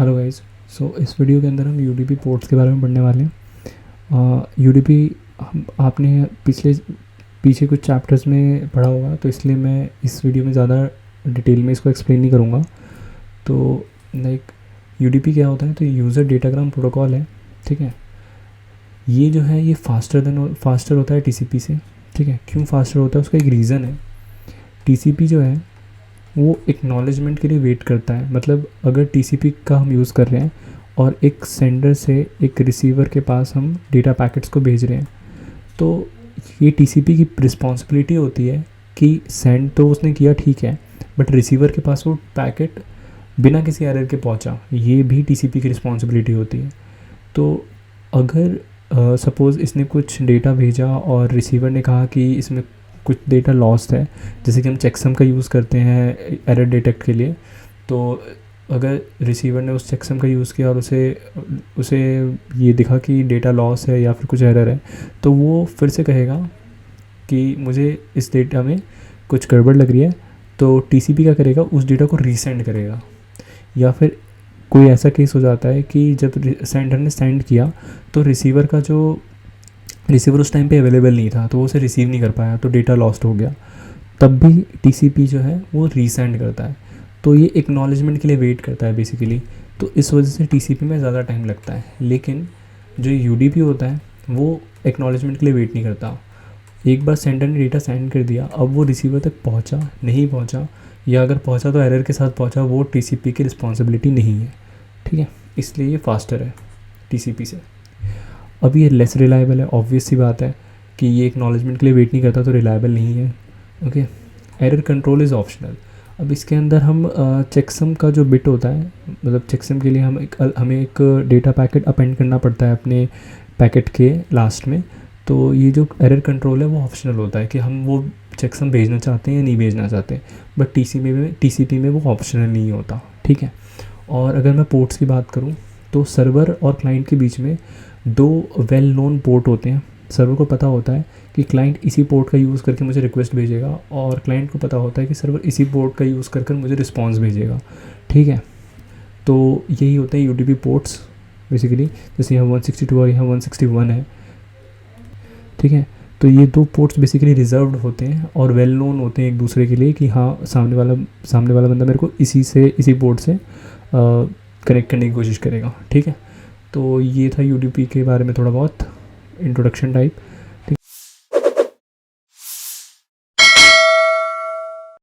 Hello guys. सो इस video के अंदर हम यूडीपी पोर्ट्स के बारे में पढ़ने वाले हैं। यूडीपी हम आपने पीछे कुछ चैप्टर्स में पढ़ा होगा, तो इसलिए मैं इस वीडियो में ज़्यादा डिटेल में इसको एक्सप्लेन नहीं करूँगा। तो लाइक यूडीपी क्या होता है, तो यूज़र डेटाग्राम प्रोटोकॉल है। ठीक है, ये जो है ये फास्टर होता है टीसीपी से। ठीक है, क्यों फास्टर होता है उसका एक रीज़न है। टीसीपी जो है वो एक्नॉलेजमेंट के लिए वेट करता है। मतलब अगर टीसीपी का हम यूज़ कर रहे हैं और एक सेंडर से एक रिसीवर के पास हम डेटा पैकेट्स को भेज रहे हैं, तो ये टीसीपी की रिस्पॉन्सिबिलिटी होती है कि सेंड तो उसने किया ठीक है, बट रिसीवर के पास वो पैकेट बिना किसी एरर के पहुंचा, ये भी टीसीपी की रिस्पॉन्सिबिलिटी होती है। तो अगर सपोज़ इसने कुछ डेटा भेजा और रिसीवर ने कहा कि इसमें कुछ डेटा लॉस्ट है, जैसे कि हम चेकसम का यूज़ करते हैं एरर डिटेक्ट के लिए। तो अगर रिसीवर ने उस चेकसम का यूज़ किया और उसे उसे ये दिखा कि डेटा लॉस है या फिर कुछ एरर है, तो वो फिर से कहेगा कि मुझे इस डेटा में कुछ गड़बड़ लग रही है। तो टीसीपी क्या करेगा, उस डेटा को रीसेंड करेगा। या फिर कोई ऐसा केस हो जाता है कि जब सेंडर ने सेंड किया तो रिसीवर उस टाइम पे अवेलेबल नहीं था, तो वो उसे रिसीव नहीं कर पाया, तो डेटा लॉस्ट हो गया। तब भी टीसीपी जो है वो रीसेंड करता है। तो ये एक्नॉलेजमेंट के लिए वेट करता है बेसिकली। तो इस वजह से टीसीपी में ज़्यादा टाइम लगता है। लेकिन जो यूडीपी होता है वो एक्नॉलेजमेंट के लिए वेट नहीं करता। एक बार सेंडर ने डेटा सेंड कर दिया, अब वो रिसीवर तक पहुंचा नहीं पहुंचा, या अगर पहुंचा तो एरर के साथ पहुंचा, वो टीसीपी की रिस्पॉन्सिबिलिटी नहीं है। ठीक है, इसलिए ये फास्टर है टीसीपी से। अब ये लेस रिलायबल है, ऑब्वियस सी बात है कि ये एक्नॉलेजमेंट के लिए वेट नहीं करता, तो रिलायबल नहीं है। Okay, error control is optional. अब इसके अंदर हम चेकसम का जो बिट होता है, मतलब चेकसम के लिए हमें एक डेटा पैकेट अपेंड करना पड़ता है अपने पैकेट के लास्ट में। तो ये जो एरर कंट्रोल है वो ऑप्शनल होता है कि हम वो चेकसम भेजना चाहते हैं या नहीं भेजना चाहते। बट टीसीपी में वो ऑप्शनल नहीं होता। ठीक है, और अगर मैं पोर्ट्स की बात करूँ, तो सर्वर और क्लाइंट के बीच में दो वेल नोन पोर्ट होते हैं। सर्वर को पता होता है कि क्लाइंट इसी पोर्ट का यूज़ करके मुझे रिक्वेस्ट भेजेगा, और क्लाइंट को पता होता है कि सर्वर इसी पोर्ट का यूज़ कर मुझे रिस्पॉन्स भेजेगा। ठीक है, तो यही होते हैं यूडीपी पोर्ट्स बेसिकली। जैसे यहाँ 162 और यहाँ 161 है। ठीक है, तो ये दो पोर्ट्स बेसिकली रिजर्व्ड होते हैं और वेल नोन होते हैं एक दूसरे के लिए कि हाँ, सामने वाला बंदा मेरे को इसी पोर्ट से कनेक्ट करने की कोशिश करेगा। ठीक है, तो ये था यूडीपी के बारे में थोड़ा बहुत इंट्रोडक्शन टाइप।